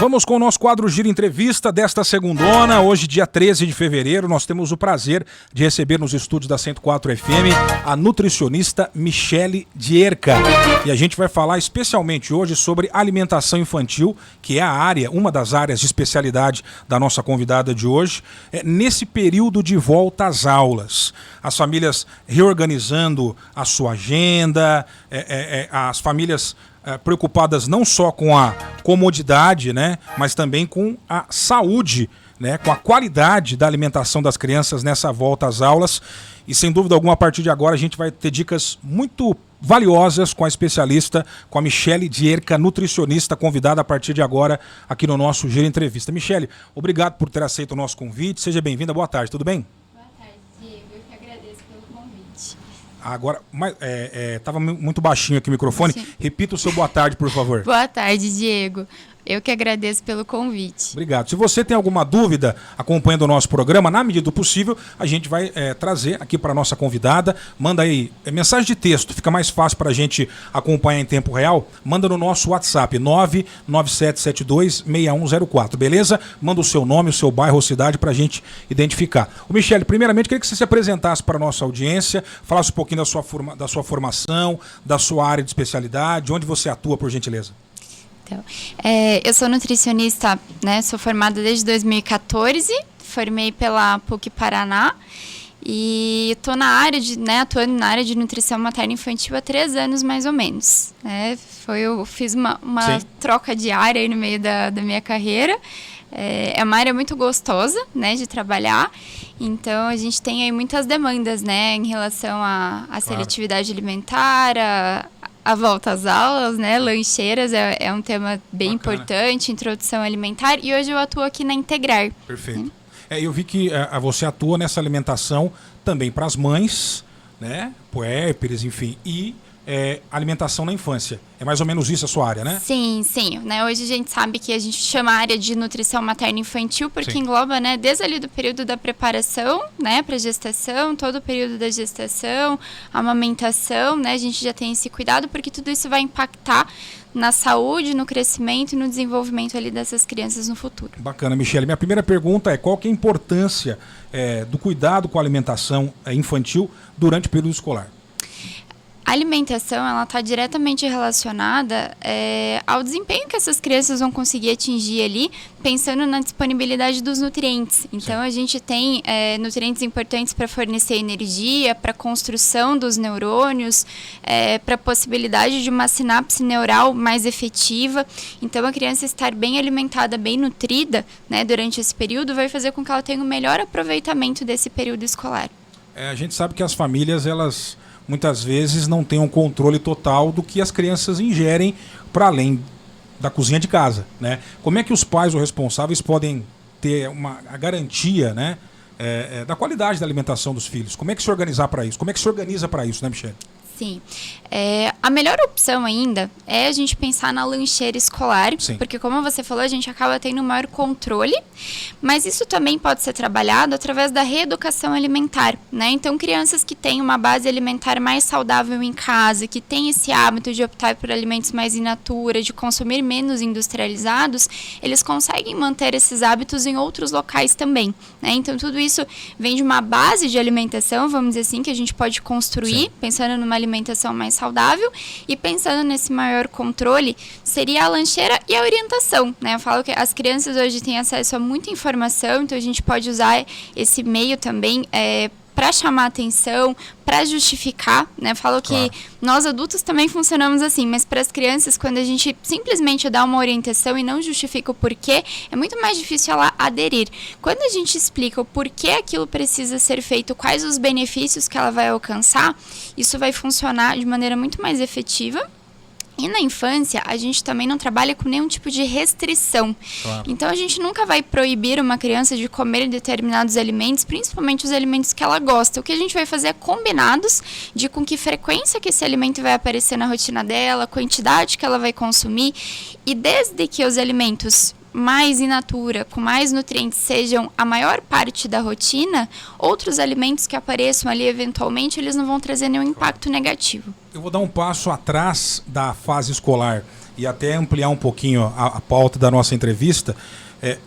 Vamos com o nosso quadro Giro Entrevista desta segundona. Hoje, dia 13 de fevereiro, nós temos o prazer de receber nos estúdios da 104 FM a nutricionista Michele Dierka. E a gente vai falar especialmente hoje sobre alimentação infantil, que é uma das áreas de especialidade da nossa convidada de hoje, nesse período de volta às aulas. As famílias reorganizando a sua agenda, as famílias preocupadas não só com a comodidade, né, mas também com a saúde, né, com a qualidade da alimentação das crianças nessa volta às aulas. E sem dúvida alguma, a partir de agora, a gente vai ter dicas muito valiosas com a especialista, com a Michele Dierka, nutricionista, convidada a partir de agora aqui no nosso Giro Entrevista. Michele, obrigado por ter aceito o nosso convite. Seja bem-vinda. Boa tarde, tudo bem? Boa tarde, Diego. Eu que agradeço pelo convite. Agora, estava muito baixinho aqui o microfone. Sim. Repita o seu boa tarde, por favor. Boa tarde, Diego. Eu que agradeço pelo convite. Obrigado. Se você tem alguma dúvida acompanhando o nosso programa, na medida do possível, a gente vai trazer aqui para a nossa convidada. Manda aí mensagem de texto, fica mais fácil para a gente acompanhar em tempo real. Manda no nosso WhatsApp, 997726104, beleza? Manda o seu nome, o seu bairro ou cidade para a gente identificar. Michele, primeiramente, queria que você se apresentasse para a nossa audiência, falasse um pouquinho da sua formação, da sua área de especialidade, onde você atua, por gentileza. Então, eu sou nutricionista, né? Sou formada desde 2014, formei pela PUC Paraná e estou atuando na área de nutrição materna infantil há 3 anos mais ou menos. Né? Eu fiz uma troca de área aí no meio da minha carreira. É uma área muito gostosa, né, de trabalhar. Então a gente tem aí muitas demandas, né, em relação à seletividade alimentar, a volta às aulas, né? Lancheiras é um tema bem importante, introdução alimentar, e hoje eu atuo aqui na Integrar. Perfeito. Eu vi que você atua nessa alimentação também para as mães, né? Puérperes, enfim, e alimentação na infância. É mais ou menos isso a sua área, né? Sim. Né? Hoje a gente sabe que a gente chama a área de nutrição materna infantil porque engloba, né, desde ali do período da preparação, né, para gestação, todo o período da gestação, amamentação, né? A gente já tem esse cuidado porque tudo isso vai impactar na saúde, no crescimento e no desenvolvimento ali dessas crianças no futuro. Bacana, Michele. Minha primeira pergunta é qual que é a importância do cuidado com a alimentação infantil durante o período escolar? A alimentação, ela está diretamente relacionada ao desempenho que essas crianças vão conseguir atingir ali, pensando na disponibilidade dos nutrientes. Então, a gente tem nutrientes importantes para fornecer energia, para a construção dos neurônios, para a possibilidade de uma sinapse neural mais efetiva. Então, a criança estar bem alimentada, bem nutrida, né, durante esse período, vai fazer com que ela tenha um melhor aproveitamento desse período escolar. A gente sabe que as famílias, elas muitas vezes não têm um controle total do que as crianças ingerem para além da cozinha de casa, né? Como é que os pais ou responsáveis podem ter a garantia, né, da qualidade da alimentação dos filhos? Como é que se organizar para isso? Como é que se organiza para isso, né, Michele? Sim. A melhor opção ainda é a gente pensar na lancheira escolar, porque como você falou, a gente acaba tendo um maior controle, mas isso também pode ser trabalhado através da reeducação alimentar, né? Então, crianças que têm uma base alimentar mais saudável em casa, que têm esse hábito de optar por alimentos mais in natura, de consumir menos industrializados, eles conseguem manter esses hábitos em outros locais também, né? Então, tudo isso vem de uma base de alimentação, vamos dizer assim, que a gente pode construir, pensando numa alimentação mais saudável, e pensando nesse maior controle, seria a lancheira e a orientação, né? Eu falo que as crianças hoje têm acesso a muita informação, então a gente pode usar esse meio também para chamar atenção, para justificar, né? Eu falo que nós adultos também funcionamos assim, mas para as crianças, quando a gente simplesmente dá uma orientação e não justifica o porquê, é muito mais difícil ela aderir. Quando a gente explica o porquê aquilo precisa ser feito, quais os benefícios que ela vai alcançar, isso vai funcionar de maneira muito mais efetiva. E na infância, a gente também não trabalha com nenhum tipo de restrição. Então, a gente nunca vai proibir uma criança de comer determinados alimentos, principalmente os alimentos que ela gosta. O que a gente vai fazer é combinados de com que frequência que esse alimento vai aparecer na rotina dela, a quantidade que ela vai consumir. E desde que os alimentos mais in natura, com mais nutrientes, sejam a maior parte da rotina, outros alimentos que apareçam ali eventualmente, eles não vão trazer nenhum impacto negativo. Eu vou dar um passo atrás da fase escolar. e até ampliar um pouquinho a pauta da nossa entrevista,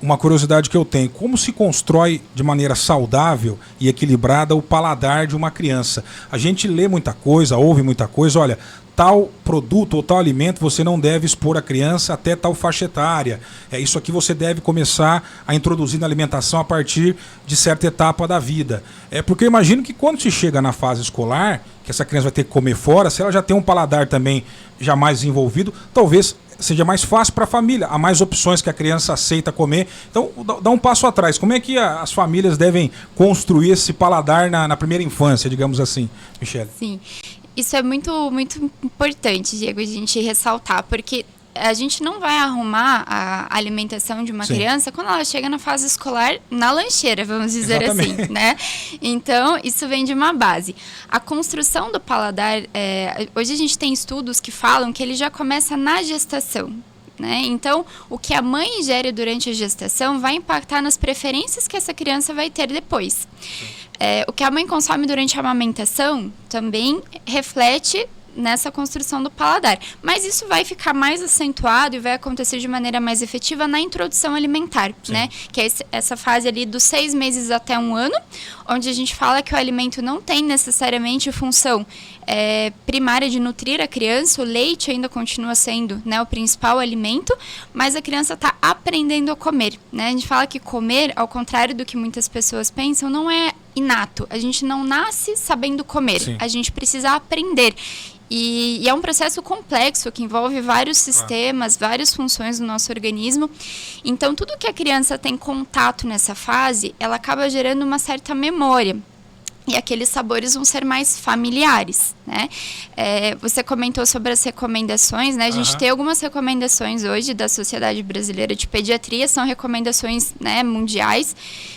uma curiosidade que eu tenho: como se constrói de maneira saudável e equilibrada o paladar de uma criança? A gente lê muita coisa, ouve muita coisa, olha, tal produto ou tal alimento você não deve expor a criança até tal faixa etária. Isso aqui você deve começar a introduzir na alimentação a partir de certa etapa da vida. Porque eu imagino que quando se chega na fase escolar, que essa criança vai ter que comer fora, se ela já tem um paladar também já mais desenvolvido, talvez seja mais fácil para a família, há mais opções que a criança aceita comer. Então, dá um passo atrás. Como é que as famílias devem construir esse paladar na primeira infância, digamos assim, Michele? Sim. Isso é muito, muito importante, Diego, a gente ressaltar, porque a gente não vai arrumar a alimentação de uma criança quando ela chega na fase escolar na lancheira, vamos dizer assim, né? Então, isso vem de uma base. A construção do paladar, hoje a gente tem estudos que falam que ele já começa na gestação. Né? Então, o que a mãe ingere durante a gestação vai impactar nas preferências que essa criança vai ter depois. O que a mãe consome durante a amamentação também reflete nessa construção do paladar. Mas isso vai ficar mais acentuado e vai acontecer de maneira mais efetiva na introdução alimentar, né? Que é essa fase ali dos 6 meses até 1 ano, onde a gente fala que o alimento não tem necessariamente função primária de nutrir a criança. O leite ainda continua sendo, né, o principal alimento, mas a criança está aprendendo a comer, né? A gente fala que comer, ao contrário do que muitas pessoas pensam, não é inato. A gente não nasce sabendo comer, a gente precisa aprender. E é um processo complexo que envolve vários sistemas, várias funções do nosso organismo. Então, tudo que a criança tem contato nessa fase, ela acaba gerando uma certa memória. E aqueles sabores vão ser mais familiares, né? Você comentou sobre as recomendações, né? A gente tem algumas recomendações hoje da Sociedade Brasileira de Pediatria, são recomendações, né, mundiais,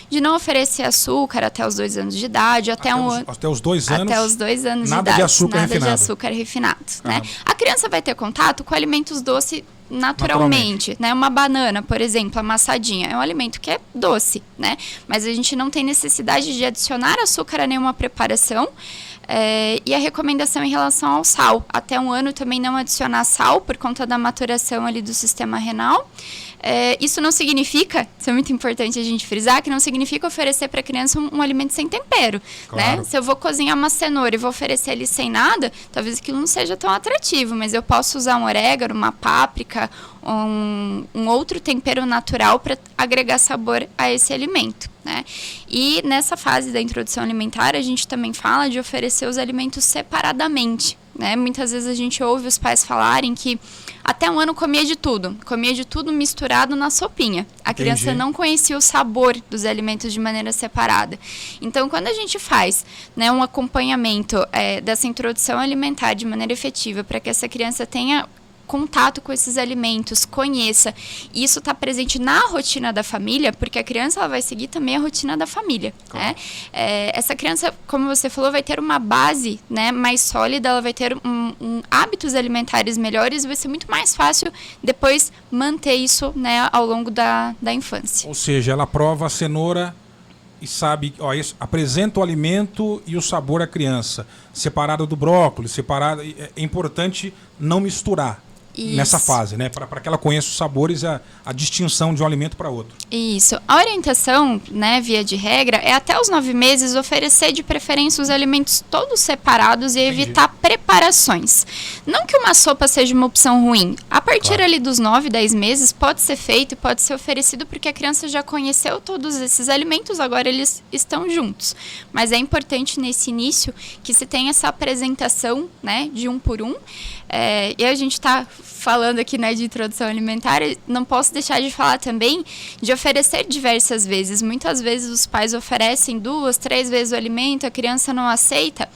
de não oferecer açúcar até os 2 anos de idade, até os 2 anos. Até os 2 anos de idade. Nada de açúcar nada refinado. De açúcar refinado, né? A criança vai ter contato com alimentos doces naturalmente, né? Uma banana, por exemplo, amassadinha, é um alimento que é doce, né? Mas a gente não tem necessidade de adicionar açúcar a nenhuma preparação. E a recomendação em relação ao sal, até 1 ano também não adicionar sal por conta da maturação ali do sistema renal. Isso não significa, isso é muito importante a gente frisar, que não significa oferecer para a criança um alimento sem tempero, né? Se eu vou cozinhar uma cenoura e vou oferecer ali sem nada, talvez aquilo não seja tão atrativo, mas eu posso usar um orégano, uma páprica, um outro tempero natural para agregar sabor a esse alimento, né? E nessa fase da introdução alimentar, a gente também fala de oferecer os alimentos separadamente, né? Muitas vezes a gente ouve os pais falarem que até 1 ano comia de tudo misturado na sopinha. A criança não conhecia o sabor dos alimentos de maneira separada. Então, quando a gente faz, né, um acompanhamento dessa introdução alimentar de maneira efetiva para que essa criança tenha contato com esses alimentos, conheça. E isso está presente na rotina da família, porque a criança ela vai seguir também a rotina da família. Né? Essa criança, como você falou, vai ter uma base, né, mais sólida, ela vai ter hábitos alimentares melhores e vai ser muito mais fácil depois manter isso, né, ao longo da infância. Ou seja, ela prova a cenoura e sabe, isso, apresenta o alimento e o sabor à criança, separado do brócolis, separado. É importante não misturar. Isso. Nessa fase, né? Para que ela conheça os sabores e a distinção de um alimento para outro. Isso. A orientação, né, via de regra, é até os 9 meses oferecer de preferência os alimentos todos separados e evitar preparações. Não que uma sopa seja uma opção ruim. A partir ali dos 9, 10 meses pode ser feito e pode ser oferecido porque a criança já conheceu todos esses alimentos, agora eles estão juntos. Mas é importante nesse início que se tenha essa apresentação, né, de 1 por 1. E a gente está falando aqui, né, de introdução alimentar, não posso deixar de falar também de oferecer diversas vezes. Muitas vezes os pais oferecem 2, 3 vezes o alimento, a criança não aceita,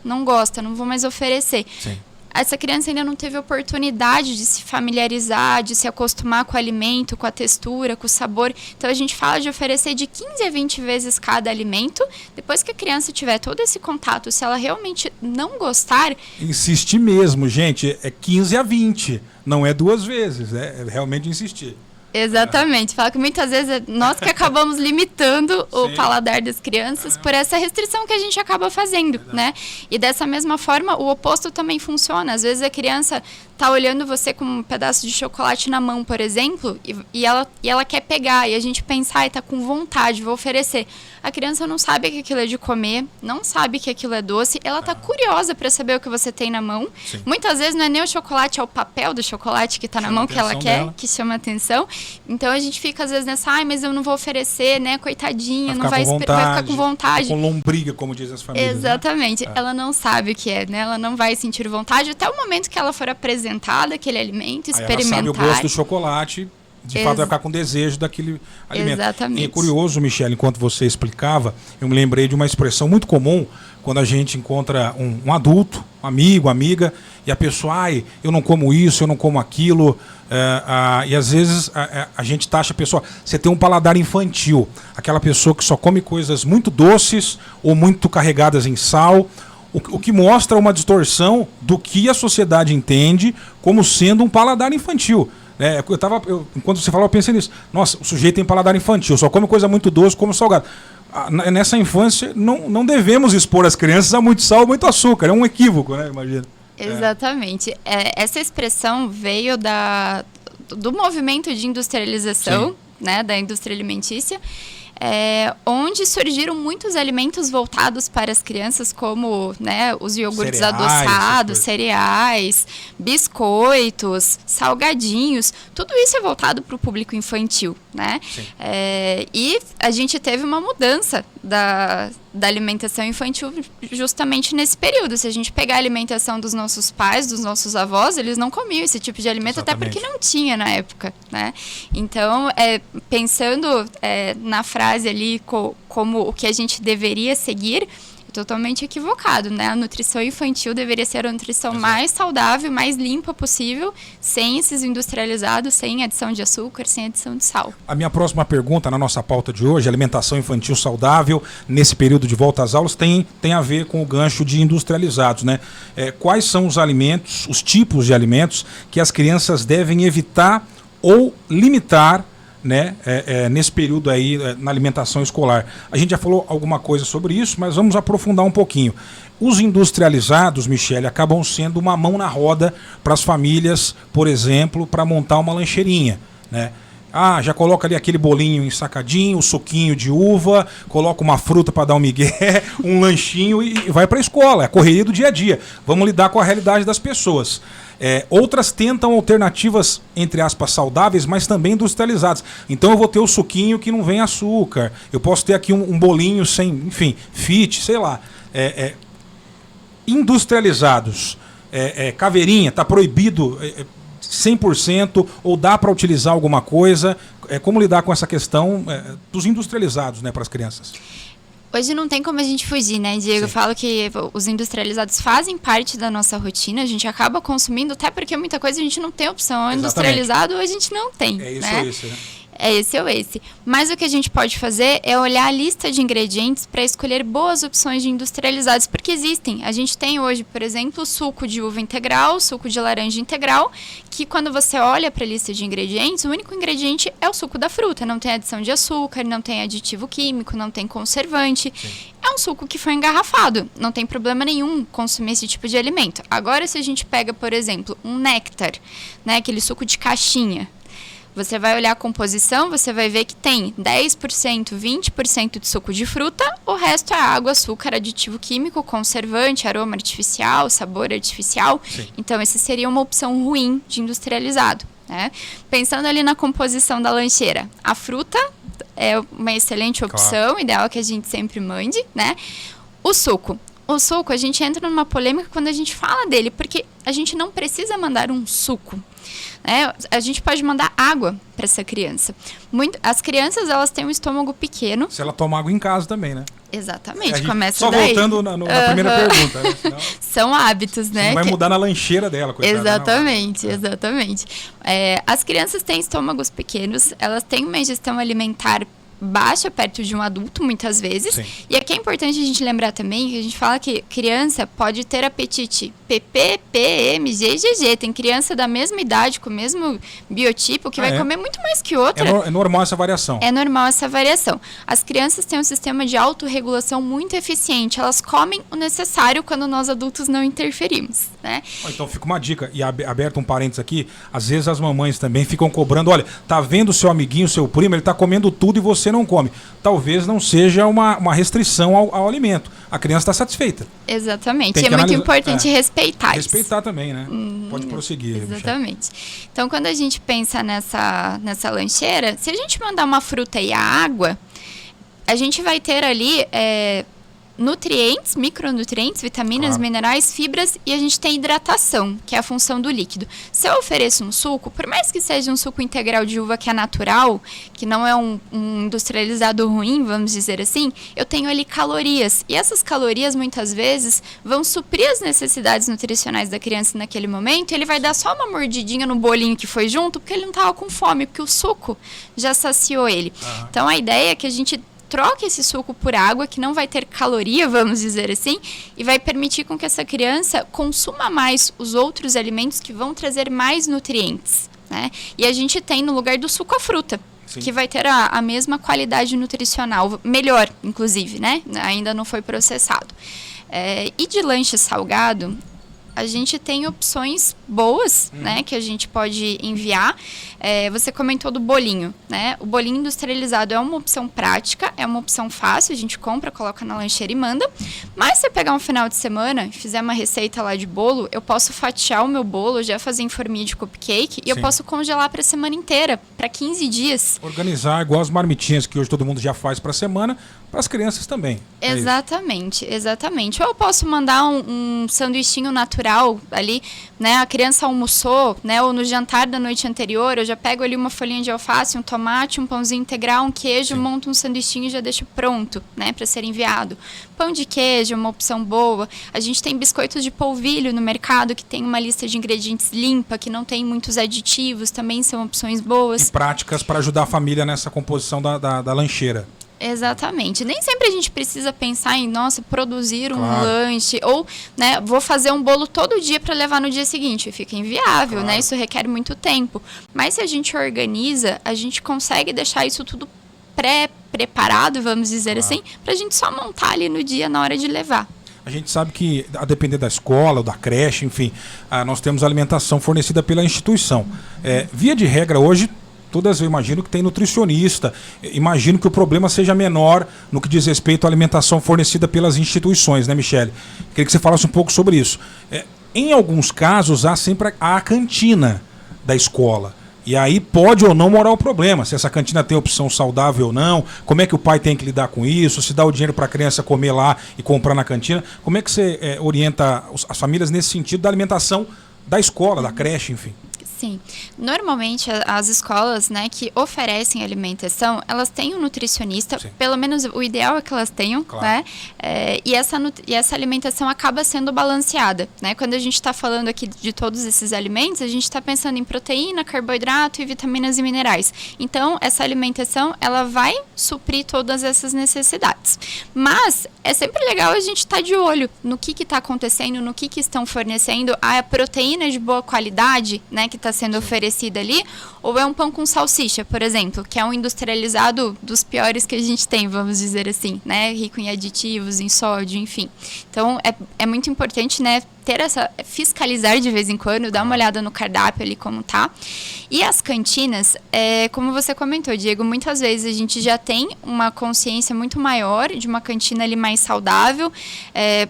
não gosta, não vou mais oferecer. Sim. Essa criança ainda não teve oportunidade de se familiarizar, de se acostumar com o alimento, com a textura, com o sabor. Então, a gente fala de oferecer de 15 a 20 vezes cada alimento. Depois que a criança tiver todo esse contato, se ela realmente não gostar... Insistir mesmo, gente. É 15 a 20. Não é 2 vezes. É realmente insistir. Exatamente. Fala que muitas vezes é nós que acabamos limitando o paladar das crianças por essa restrição que a gente acaba fazendo, né? E dessa mesma forma, o oposto também funciona. Às vezes a criança tá olhando você com um pedaço de chocolate na mão, por exemplo, e ela quer pegar, e a gente pensa, tá com vontade, vou oferecer. A criança não sabe que aquilo é de comer, não sabe que aquilo é doce, ela tá curiosa para saber o que você tem na mão. Sim. Muitas vezes não é nem o chocolate, é o papel do chocolate que tá na mão que ela quer, que chama atenção. Então a gente fica às vezes nessa, mas eu não vou oferecer, né, coitadinha, não vai ficar com vontade. Com lombriga, como dizem as famílias. Exatamente. Né? Ela não sabe o que é, né? Ela não vai sentir vontade até o momento que ela for apresentada aquele alimento, experimentar. Ela sabe o gosto do chocolate. De fato, vai ficar com desejo daquele alimento. Exatamente. E é curioso, Michele, enquanto você explicava, eu me lembrei de uma expressão muito comum quando a gente encontra um adulto, um amigo, amiga, e a pessoa, eu não como isso, eu não como aquilo. E às vezes a gente taxa a pessoa, você tem um paladar infantil, aquela pessoa que só come coisas muito doces ou muito carregadas em sal, o que mostra uma distorção do que a sociedade entende como sendo um paladar infantil. Enquanto você falava, eu pensei nisso. Nossa, o sujeito tem paladar infantil, só come coisa muito doce, come salgado. Nessa infância, não devemos expor as crianças a muito sal, muito açúcar. É um equívoco, né? Imagina. Exatamente. Essa expressão veio do movimento de industrialização, né, da indústria alimentícia, onde surgiram muitos alimentos voltados para as crianças, como, né, os iogurtes adoçados, cereais, biscoitos, salgadinhos. Tudo isso é voltado para o público infantil, né? E a gente teve uma mudança da alimentação infantil justamente nesse período. Se a gente pegar a alimentação dos nossos pais, dos nossos avós, eles não comiam esse tipo de alimento, exatamente, até porque não tinha na época, né? Então, pensando na frase ali como o que a gente deveria seguir, totalmente equivocado, né? A nutrição infantil deveria ser a nutrição mais saudável, mais limpa possível, sem esses industrializados, sem adição de açúcar, sem adição de sal. A minha próxima pergunta na nossa pauta de hoje, alimentação infantil saudável, nesse período de volta às aulas, tem a ver com o gancho de industrializados, né? Quais são os alimentos, os tipos de alimentos que as crianças devem evitar ou limitar, né, nesse período aí na alimentação escolar? A gente já falou alguma coisa sobre isso, mas vamos aprofundar um pouquinho. Os industrializados, Michele, acabam sendo uma mão na roda para as famílias, por exemplo, para montar uma lancheirinha, né? Já coloca ali aquele bolinho ensacadinho, o suquinho de uva, coloca uma fruta para dar um migué, um lanchinho e vai para a escola. É a correria do dia a dia. Vamos lidar com a realidade das pessoas. Outras tentam alternativas, entre aspas, saudáveis, mas também industrializadas. Então eu vou ter o suquinho que não vem açúcar. Eu posso ter aqui um bolinho sem, enfim, fit, sei lá. Industrializados. Caveirinha, está proibido 100% ou dá para utilizar alguma coisa? Como lidar com essa questão dos industrializados, né, para as crianças? Hoje não tem como a gente fugir, né, Diego? Sim. Eu falo que os industrializados fazem parte da nossa rotina, a gente acaba consumindo, até porque muita coisa a gente não tem opção. Ou industrializado ou a gente não tem. É isso, né? né? É esse ou esse. Mas o que a gente pode fazer é olhar a lista de ingredientes para escolher boas opções de industrializados, porque existem. A gente tem hoje, por exemplo, suco de uva integral, suco de laranja integral, que quando você olha para a lista de ingredientes, o único ingrediente é o suco da fruta. Não tem adição de açúcar, não tem aditivo químico, não tem conservante. Sim. É um suco que foi engarrafado. Não tem problema nenhum consumir esse tipo de alimento. Agora, se a gente pega, por exemplo, um néctar, né, aquele suco de caixinha, você vai olhar a composição, você vai ver que tem 10%, 20% de suco de fruta, o resto é água, açúcar, aditivo químico, conservante, aroma artificial, sabor artificial. Sim. Então, essa seria uma opção ruim de industrializado, né? Pensando ali na composição da lancheira, a fruta é uma excelente opção, claro, ideal que a gente sempre mande, né? O suco, a gente entra numa polêmica quando a gente fala dele, porque a gente não precisa mandar um suco. A gente pode mandar água para essa criança. As crianças, elas têm um estômago pequeno. Se ela toma água em casa também, né? Exatamente, começa só daí. Voltando na primeira pergunta. Né? Senão, são hábitos, né? Não vai mudar na lancheira dela, coitada. Exatamente, exatamente. As crianças têm estômagos pequenos, elas têm uma ingestão alimentar baixa perto de um adulto, muitas vezes. Sim. E aqui é importante a gente lembrar também que a gente fala que criança pode ter apetite PP, PM, GGG. Tem criança da mesma idade, com o mesmo biotipo, que vai comer muito mais que outra. É normal essa variação. É normal essa variação. As crianças têm um sistema de autorregulação muito eficiente. Elas comem o necessário quando nós adultos não interferimos, né? Então fica uma dica, e aberto um parênteses aqui, às vezes as mamães também ficam cobrando, olha, tá vendo o seu amiguinho, seu primo, ele tá comendo tudo e você não come. Talvez não seja uma restrição ao alimento. A criança está satisfeita. Exatamente. É muito importante respeitar isso. Respeitar também, né? Pode prosseguir. Exatamente. Michele. Então, quando a gente pensa nessa lancheira, se a gente mandar uma fruta e a água, a gente vai ter ali nutrientes, micronutrientes, vitaminas, minerais, fibras, e a gente tem hidratação, que é a função do líquido. Se eu ofereço um suco, por mais que seja um suco integral de uva que é natural, que não é um industrializado ruim, vamos dizer assim, eu tenho ali calorias. E essas calorias, muitas vezes, vão suprir as necessidades nutricionais da criança naquele momento, e ele vai dar só uma mordidinha no bolinho que foi junto, porque ele não estava com fome, porque o suco já saciou ele. Então, a ideia é que a gente troque esse suco por água, que não vai ter caloria, vamos dizer assim, e vai permitir com que essa criança consuma mais os outros alimentos que vão trazer mais nutrientes, né? E a gente tem no lugar do suco a fruta, que vai ter a mesma qualidade nutricional, melhor, inclusive, né? Ainda não foi processado. E de lanche salgado, a gente tem opções boas, né, que a gente pode enviar. Você comentou do bolinho, né? O bolinho industrializado é uma opção prática, é uma opção fácil, a gente compra, coloca na lancheira e manda. Mas se eu pegar um final de semana e fizer uma receita lá de bolo, eu posso fatiar o meu bolo, já fazer em forminha de cupcake, e eu posso congelar para a semana inteira, para 15 dias. Organizar igual as marmitinhas que hoje todo mundo já faz para a semana, para as crianças também. Exatamente, exatamente. Ou eu posso mandar um sanduichinho natural ali, né? A criança almoçou, né? Ou no jantar da noite anterior, eu já pego ali uma folhinha de alface, um tomate, um pãozinho integral, um queijo, monto um sanduichinho e já deixo pronto, né? Para ser enviado. Pão de queijo é uma opção boa. A gente tem biscoitos de polvilho no mercado, que tem uma lista de ingredientes limpa, que não tem muitos aditivos, também são opções boas. E práticas para ajudar a família nessa composição da lancheira. Exatamente. Nem sempre a gente precisa pensar em, nossa, produzir um lanche, ou, né, vou fazer um bolo todo dia para levar no dia seguinte. Fica inviável, né? Isso requer muito tempo. Mas se a gente organiza, a gente consegue deixar isso tudo pré-preparado, vamos dizer assim, para a gente só montar ali no dia na hora de levar. A gente sabe que, a depender da escola ou da creche, enfim, nós temos alimentação fornecida pela instituição. Via de regra, hoje, todas eu imagino que tem nutricionista, imagino que o problema seja menor no que diz respeito à alimentação fornecida pelas instituições, né, Michele? Queria que você falasse um pouco sobre isso. Em alguns casos, há sempre a cantina da escola. E aí pode ou não morar o problema, se essa cantina tem opção saudável ou não, como é que o pai tem que lidar com isso, se dá o dinheiro para a criança comer lá e comprar na cantina. Como é que você orienta as famílias nesse sentido da alimentação da escola, da creche, enfim? Sim. Normalmente, as escolas, né, que oferecem alimentação, elas têm um nutricionista, pelo menos o ideal é que elas tenham, né? E essa alimentação acaba sendo balanceada, né? Quando a gente está falando aqui de todos esses alimentos, a gente está pensando em proteína, carboidrato e vitaminas e minerais. Então, essa alimentação, ela vai suprir todas essas necessidades. Mas, é sempre legal a gente estar de olho no que está acontecendo, no que estão fornecendo, a proteína de boa qualidade, né, que está sendo oferecida ali, ou é um pão com salsicha, por exemplo, que é um industrializado dos piores que a gente tem, vamos dizer assim, né, rico em aditivos, em sódio, enfim. Então, é muito importante, né, fiscalizar de vez em quando, dar uma olhada no cardápio ali como tá. E as cantinas, como você comentou, Diego, muitas vezes a gente já tem uma consciência muito maior de uma cantina ali mais saudável.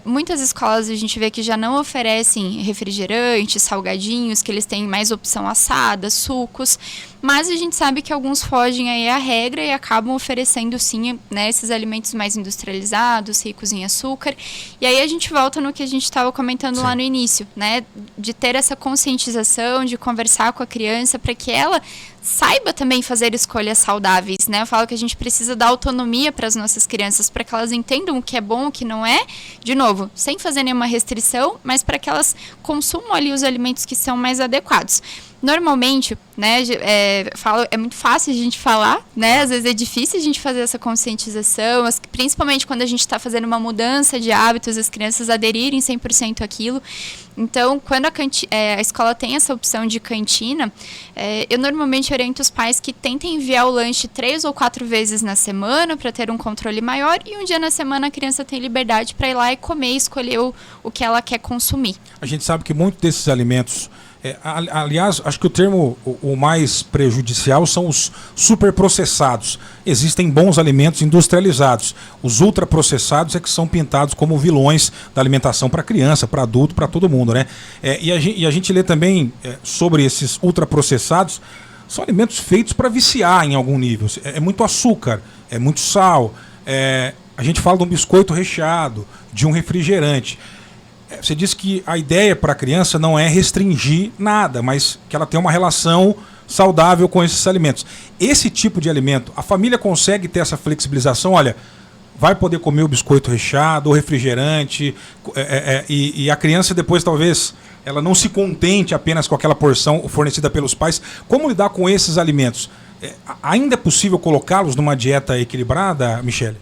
Muitas escolas a gente vê que já não oferecem refrigerantes, salgadinhos, que eles têm mais opção assada, sucos, mas a gente sabe que alguns fogem aí à regra e acabam oferecendo sim, né, esses alimentos mais industrializados, ricos em açúcar. E aí a gente volta no que a gente estava comentando lá no início, né, de ter essa conscientização, de conversar com a criança para que ela saiba também fazer escolhas saudáveis, né? Eu falo que a gente precisa dar autonomia para as nossas crianças, para que elas entendam o que é bom, o que não é, de novo, sem fazer nenhuma restrição, mas para que elas consumam ali os alimentos que são mais adequados. Normalmente, né, é muito fácil a gente falar, né, às vezes é difícil a gente fazer essa conscientização, principalmente quando a gente está fazendo uma mudança de hábitos, as crianças aderirem 100% àquilo. Então, quando a escola tem essa opção de cantina, eu normalmente oriento os pais que tentem enviar o lanche 3 ou 4 vezes na semana para ter um controle maior, e um dia na semana a criança tem liberdade para ir lá e comer e escolher o que ela quer consumir. A gente sabe que muitos desses alimentos, aliás, acho que o termo o mais prejudicial são os superprocessados. Existem bons alimentos industrializados. Os ultraprocessados é que são pintados como vilões da alimentação para criança, para adulto, para todo mundo, né? E a gente lê também sobre esses ultraprocessados, são alimentos feitos para viciar em algum nível. É muito açúcar, é muito sal. A gente fala de um biscoito recheado, de um refrigerante. Você disse que a ideia para a criança não é restringir nada, mas que ela tenha uma relação saudável com esses alimentos. Esse tipo de alimento, a família consegue ter essa flexibilização? Olha, vai poder comer o biscoito recheado, o refrigerante, e a criança depois talvez ela não se contente apenas com aquela porção fornecida pelos pais. Como lidar com esses alimentos? Ainda é possível colocá-los numa dieta equilibrada, Michele?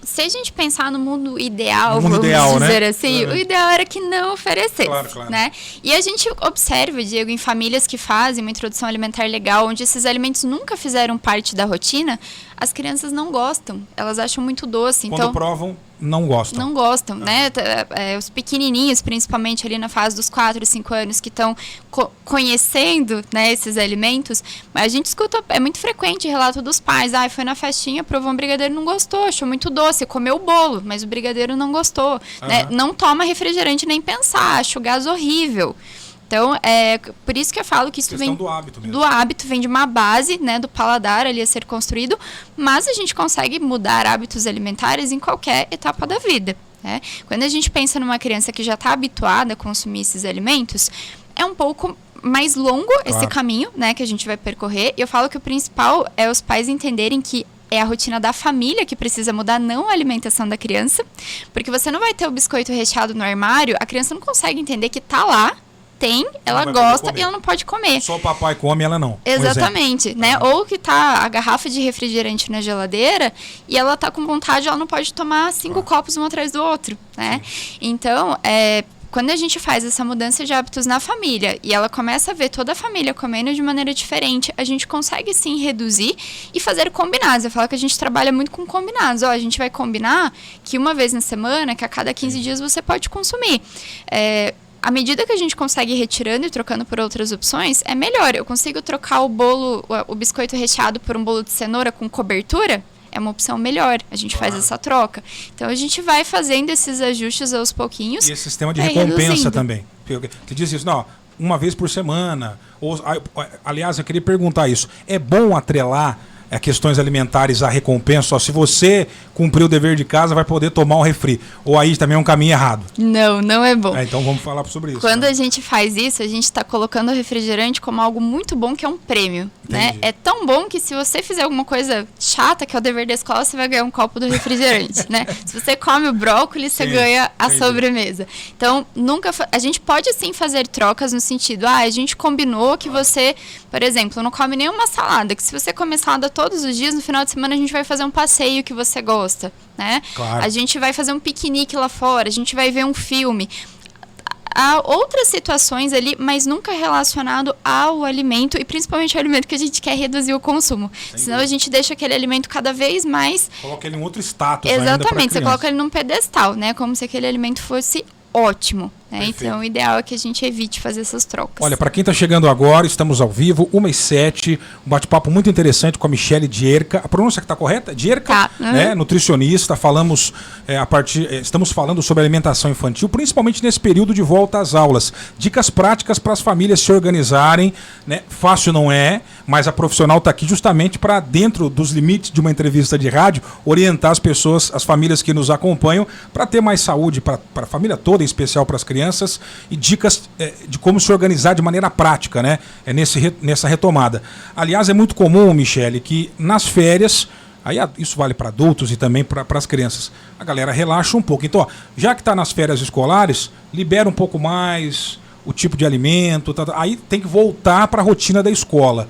Se a gente pensar no mundo ideal, vamos dizer, né? Assim, o ideal era que não oferecesse, claro. Né? E a gente observa, Diego, em famílias que fazem uma introdução alimentar legal, onde esses alimentos nunca fizeram parte da rotina, as crianças não gostam, elas acham muito doce. Quando provam, não gostam. Não gostam, né? Os pequenininhos, principalmente ali na fase dos 4 e 5 anos, que estão conhecendo, né, esses alimentos, mas a gente escuta, é muito frequente o relato dos pais, foi na festinha, provou um brigadeiro, não gostou, achou muito doce, comeu o bolo, mas o brigadeiro não gostou, né? Não toma refrigerante nem pensar, acha o gás horrível. Então, por isso que eu falo que isso vem do hábito mesmo. Do hábito, vem de uma base, né, do paladar ali a ser construído, mas a gente consegue mudar hábitos alimentares em qualquer etapa da vida, né? Quando a gente pensa numa criança que já está habituada a consumir esses alimentos, é um pouco mais longo esse caminho, né, que a gente vai percorrer. E eu falo que o principal é os pais entenderem que é a rotina da família que precisa mudar, não a alimentação da criança, porque você não vai ter o biscoito recheado no armário, a criança não consegue entender que tá lá, ela gosta e ela não pode comer. Só o papai come, ela não. Exatamente, né? Ou que tá a garrafa de refrigerante na geladeira e ela tá com vontade, ela não pode tomar 5 copos um atrás do outro, né? Então, quando a gente faz essa mudança de hábitos na família e ela começa a ver toda a família comendo de maneira diferente, a gente consegue sim reduzir e fazer combinados. Eu falo que a gente trabalha muito com combinados. A gente vai combinar que uma vez na semana, que a cada 15 dias você pode consumir. À medida que a gente consegue ir retirando e trocando por outras opções, é melhor. Eu consigo trocar o biscoito recheado por um bolo de cenoura com cobertura? É uma opção melhor. A gente faz essa troca. Então, a gente vai fazendo esses ajustes aos pouquinhos. E esse sistema de recompensa também. Você diz isso, não, uma vez por semana. Aliás, eu queria perguntar isso. É bom atrelar questões alimentares à recompensa? Só se você cumprir o dever de casa, vai poder tomar um refri. Ou aí também é um caminho errado? Não é bom. Então vamos falar sobre isso. Quando a gente faz isso, a gente está colocando o refrigerante como algo muito bom, que é um prêmio. Né? É tão bom que se você fizer alguma coisa chata, que é o dever da escola, você vai ganhar um copo do refrigerante. Né? Se você come o brócolis, você ganha a sobremesa. Então, a gente pode sim fazer trocas no sentido, a gente combinou que você, por exemplo, não come nenhuma salada, que se você comer salada todos os dias, no final de semana a gente vai fazer um passeio que você gosta, né? Claro. A gente vai fazer um piquenique lá fora, a gente vai ver um filme. Há outras situações ali, mas nunca relacionado ao alimento, e principalmente ao alimento que a gente quer reduzir o consumo. Senão a gente deixa aquele alimento cada vez mais... Coloca ele em outro status. Exatamente, você coloca ele num pedestal, né? Como se aquele alimento fosse ótimo. Né? Então, o ideal é que a gente evite fazer essas trocas. Olha, para quem está chegando agora, estamos ao vivo, 1h07, um bate-papo muito interessante com a Michele Dierka. A pronúncia que está correta? Dierka, tá. Né? Nutricionista. Falamos estamos falando sobre alimentação infantil, principalmente nesse período de volta às aulas. Dicas práticas para as famílias se organizarem, né? Fácil não é, mas a profissional está aqui justamente para, dentro dos limites de uma entrevista de rádio, orientar as pessoas, as famílias que nos acompanham, para ter mais saúde, para a família toda, em especial para as crianças, e dicas de como se organizar de maneira prática, né? Nessa retomada. Aliás, é muito comum, Michele, que nas férias, aí isso vale para adultos e também para as crianças, a galera relaxa um pouco. Então, já que está nas férias escolares, libera um pouco mais, o tipo de alimento, aí tem que voltar para a rotina da escola.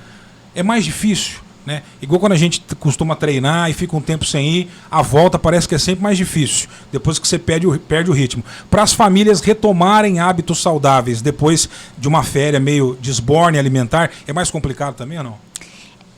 É mais difícil, né? Igual quando a gente costuma treinar e fica um tempo sem ir, a volta parece que é sempre mais difícil, depois que você perde o ritmo. Para as famílias retomarem hábitos saudáveis depois de uma férias meio desborne alimentar, é mais complicado também ou não?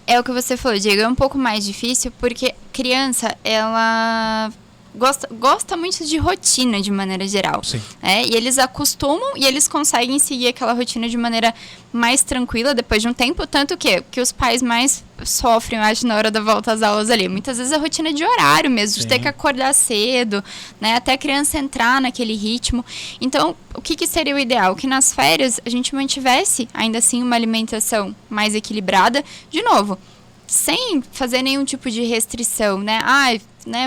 É o que você falou, Diego, é um pouco mais difícil porque criança, ela gosta muito de rotina de maneira geral. Sim. E eles acostumam e eles conseguem seguir aquela rotina de maneira mais tranquila depois de um tempo, tanto que os pais mais sofrem, eu acho, na hora da volta às aulas ali. Muitas vezes a rotina de horário mesmo, de ter que acordar cedo, né, até a criança entrar naquele ritmo. Então, o que seria o ideal? Que nas férias a gente mantivesse, ainda assim, uma alimentação mais equilibrada, de novo, sem fazer nenhum tipo de restrição, né?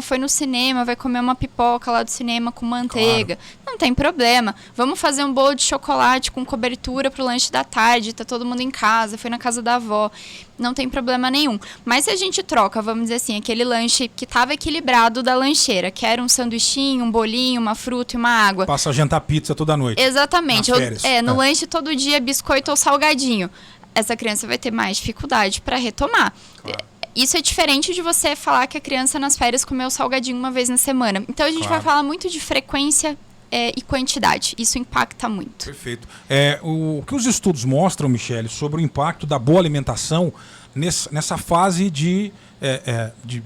Foi no cinema, vai comer uma pipoca lá do cinema com manteiga. Claro. Não tem problema. Vamos fazer um bolo de chocolate com cobertura pro lanche da tarde, tá todo mundo em casa, foi na casa da avó. Não tem problema nenhum. Mas se a gente troca, vamos dizer assim, aquele lanche que estava equilibrado da lancheira, que era um sanduichinho, um bolinho, uma fruta e uma água. Passa a jantar pizza toda noite. Exatamente. No lanche todo dia biscoito ou salgadinho. Essa criança vai ter mais dificuldade para retomar. Claro. Isso é diferente de você falar que a criança nas férias comeu salgadinho uma vez na semana. Então a gente vai falar muito de frequência e quantidade. Isso impacta muito. Perfeito. O que os estudos mostram, Michele, sobre o impacto da boa alimentação nessa fase de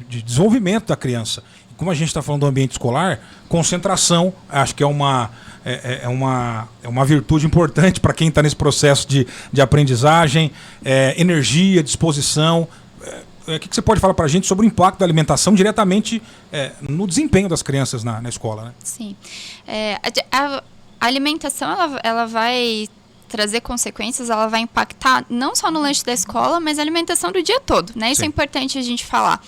desenvolvimento da criança. Como a gente está falando do ambiente escolar, concentração, acho que é uma virtude importante para quem está nesse processo de aprendizagem, energia, disposição. O que você pode falar para a gente sobre o impacto da alimentação diretamente no desempenho das crianças na escola, né? Sim. A alimentação ela vai trazer consequências, ela vai impactar não só no lanche da escola, mas a alimentação do dia todo, né? Isso é importante a gente falar.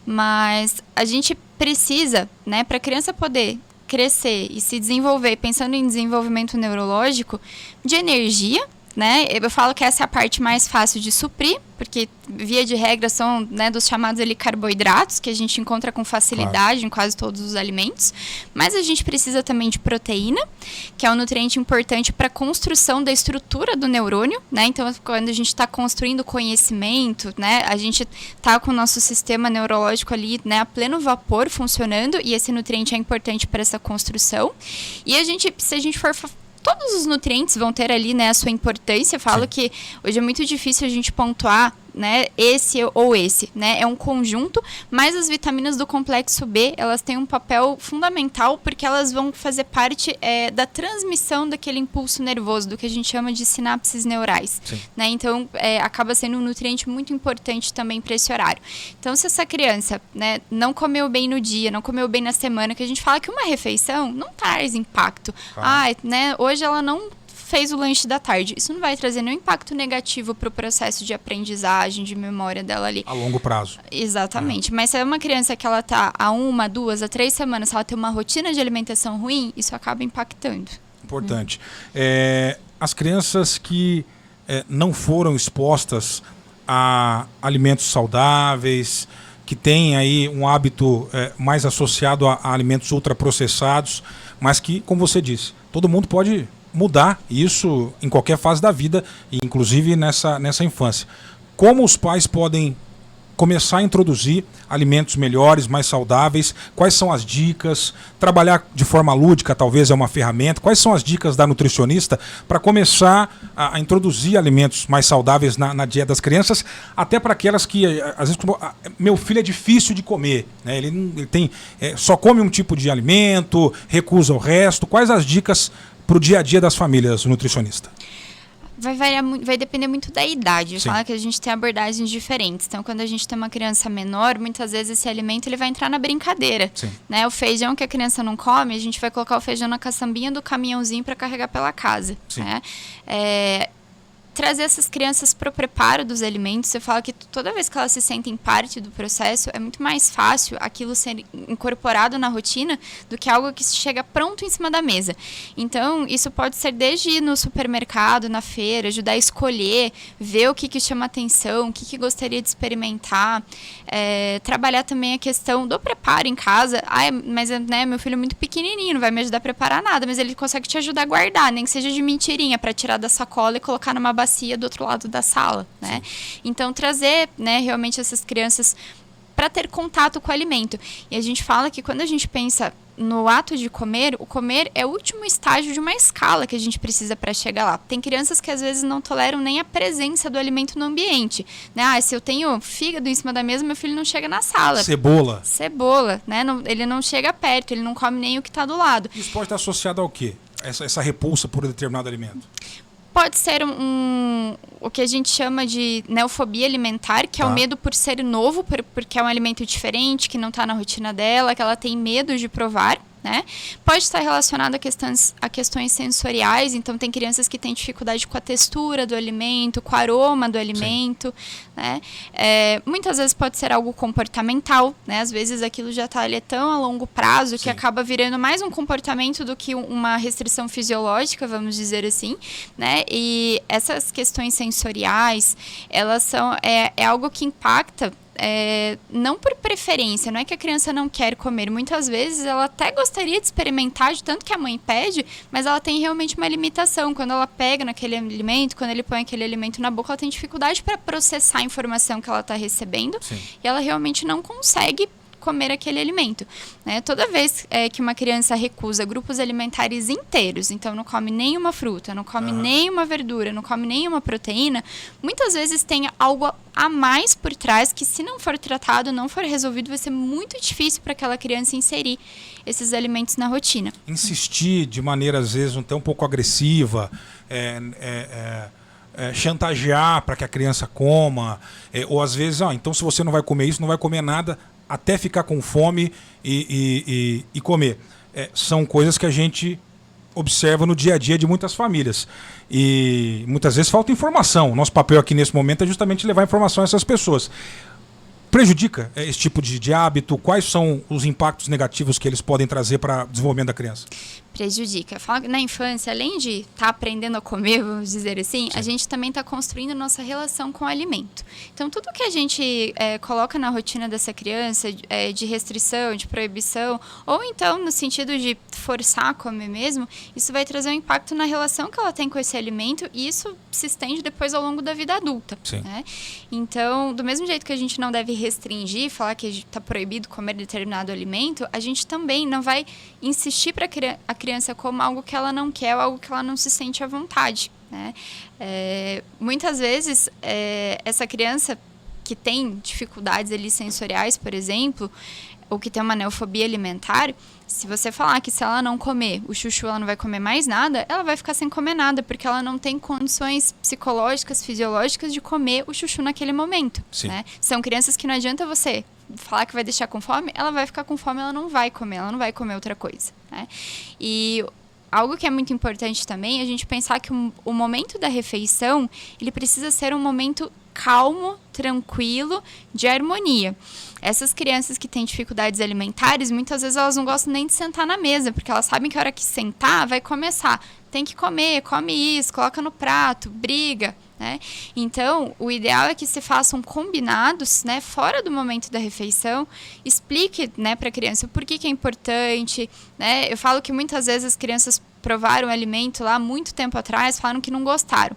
Mas a gente precisa, né, para a criança poder crescer e se desenvolver, pensando em desenvolvimento neurológico, de energia, né? Eu falo que essa é a parte mais fácil de suprir, porque via de regra são, né, dos chamados ali carboidratos, que a gente encontra com facilidade em quase todos os alimentos, mas a gente precisa também de proteína, que é um nutriente importante para a construção da estrutura do neurônio, né? Então, quando a gente está construindo conhecimento, né, a gente está com o nosso sistema neurológico ali, né, a pleno vapor funcionando, e esse nutriente é importante para essa construção. E se a gente for todos os nutrientes vão ter ali, né, a sua importância. Eu falo que hoje é muito difícil a gente pontuar, né, esse ou esse, né, é um conjunto, mas as vitaminas do complexo B, elas têm um papel fundamental porque elas vão fazer parte da transmissão daquele impulso nervoso, do que a gente chama de sinapses neurais, né, então acaba sendo um nutriente muito importante também para esse horário. Então, se essa criança, né, não comeu bem no dia, não comeu bem na semana, que a gente fala que uma refeição não traz impacto, né, hoje ela não fez o lanche da tarde. Isso não vai trazer nenhum impacto negativo para o processo de aprendizagem, de memória dela ali. A longo prazo. Exatamente. Mas se é uma criança que ela está há 1, 2, 3 semanas, se ela tem uma rotina de alimentação ruim, isso acaba impactando. Importante. As crianças que não foram expostas a alimentos saudáveis, que têm aí um hábito mais associado a alimentos ultraprocessados, mas que, como você disse, todo mundo pode mudar isso em qualquer fase da vida, inclusive nessa infância. Como os pais podem começar a introduzir alimentos melhores, mais saudáveis? Quais são as dicas? Trabalhar de forma lúdica talvez é uma ferramenta. Quais são as dicas da nutricionista para começar a introduzir alimentos mais saudáveis na dieta das crianças, até para aquelas que, às vezes, meu filho é difícil de comer, né? Ele tem, só come um tipo de alimento, recusa o resto. Quais as dicas para o dia a dia das famílias, nutricionista? Vai depender muito da idade. Eu falo que a gente tem abordagens diferentes. Então, quando a gente tem uma criança menor, muitas vezes esse alimento ele vai entrar na brincadeira. Né? O feijão que a criança não come, a gente vai colocar o feijão na caçambinha do caminhãozinho para carregar pela casa. Né? trazer essas crianças para o preparo dos alimentos. Você fala que toda vez que elas se sentem parte do processo, é muito mais fácil aquilo ser incorporado na rotina do que algo que chega pronto em cima da mesa. Então, isso pode ser desde ir no supermercado, na feira, ajudar a escolher, ver o que chama atenção, o que gostaria de experimentar, trabalhar também a questão do preparo em casa. Mas né, meu filho é muito pequenininho, não vai me ajudar a preparar nada, mas ele consegue te ajudar a guardar, nem que seja de mentirinha, para tirar da sacola e colocar numa bacia do outro lado da sala, né? Então, trazer, né, realmente essas crianças para ter contato com o alimento. E a gente fala que quando a gente pensa no ato de comer, o comer é o último estágio de uma escala que a gente precisa para chegar lá. Tem crianças que às vezes não toleram nem a presença do alimento no ambiente, né? Se eu tenho fígado em cima da mesa, meu filho não chega na sala. Cebola, né? Ele não chega perto, ele não come nem o que está do lado. Isso pode estar associado ao quê? Essa repulsa por um determinado alimento? Pode ser o que a gente chama de neofobia alimentar, que é o medo por ser novo, porque é um alimento diferente, que não está na rotina dela, que ela tem medo de provar, né? Pode estar relacionado a questões sensoriais, então tem crianças que têm dificuldade com a textura do alimento, com o aroma do alimento, né? Muitas vezes pode ser algo comportamental, né? Às vezes aquilo já está ali tão a longo prazo que acaba virando mais um comportamento do que uma restrição fisiológica, vamos dizer assim, né? E essas questões sensoriais, elas são algo que impacta não por preferência, não é que a criança não quer comer. Muitas vezes ela até gostaria de experimentar de tanto que a mãe pede, mas ela tem realmente uma limitação. Quando ela pega naquele alimento, quando ele põe aquele alimento na boca, ela tem dificuldade para processar a informação que ela está recebendo. E ela realmente não consegue comer aquele alimento, né? Toda vez que uma criança recusa grupos alimentares inteiros, então não come nenhuma fruta, não come nenhuma verdura, não come nenhuma proteína, muitas vezes tem algo a mais por trás que, se não for tratado, não for resolvido, vai ser muito difícil para aquela criança inserir esses alimentos na rotina. Insistir de maneira, às vezes, até um pouco agressiva, chantagear para que a criança coma, ou às vezes, então se você não vai comer isso, não vai comer nada, até ficar com fome e comer. São coisas que a gente observa no dia a dia de muitas famílias. E muitas vezes falta informação. Nosso papel aqui nesse momento é justamente levar informação a essas pessoas. Prejudica esse tipo de hábito? Quais são os impactos negativos que eles podem trazer para o desenvolvimento da criança? Prejudica. Fala que na infância, além de estar aprendendo a comer, vamos dizer assim, a gente também está construindo nossa relação com o alimento. Então, tudo que a gente coloca na rotina dessa criança, de restrição, de proibição, ou então no sentido de forçar a comer mesmo, isso vai trazer um impacto na relação que ela tem com esse alimento, e isso se estende depois ao longo da vida adulta. Né? Então, do mesmo jeito que a gente não deve restringir, falar que está proibido comer determinado alimento, a gente também não vai insistir para a criança coma algo que ela não quer ou algo que ela não se sente à vontade. Né? Muitas vezes, essa criança que tem dificuldades ali sensoriais, por exemplo, ou que tem uma neofobia alimentar, se você falar que se ela não comer o chuchu, ela não vai comer mais nada, ela vai ficar sem comer nada, porque ela não tem condições psicológicas, fisiológicas de comer o chuchu naquele momento. Né? São crianças que não adianta você falar que vai deixar com fome, ela vai ficar com fome, ela não vai comer outra coisa. Né? E algo que é muito importante também é a gente pensar que o momento da refeição, ele precisa ser um momento calmo, tranquilo, de harmonia. Essas crianças que têm dificuldades alimentares, muitas vezes elas não gostam nem de sentar na mesa, porque elas sabem que a hora que sentar vai começar. Tem que comer, come isso, coloca no prato, briga. Né? Então, o ideal é que se façam combinados, né, fora do momento da refeição. Explique, né, para a criança o porquê que é importante. Né? Eu falo que muitas vezes as crianças provaram o alimento lá muito tempo atrás, falaram que não gostaram.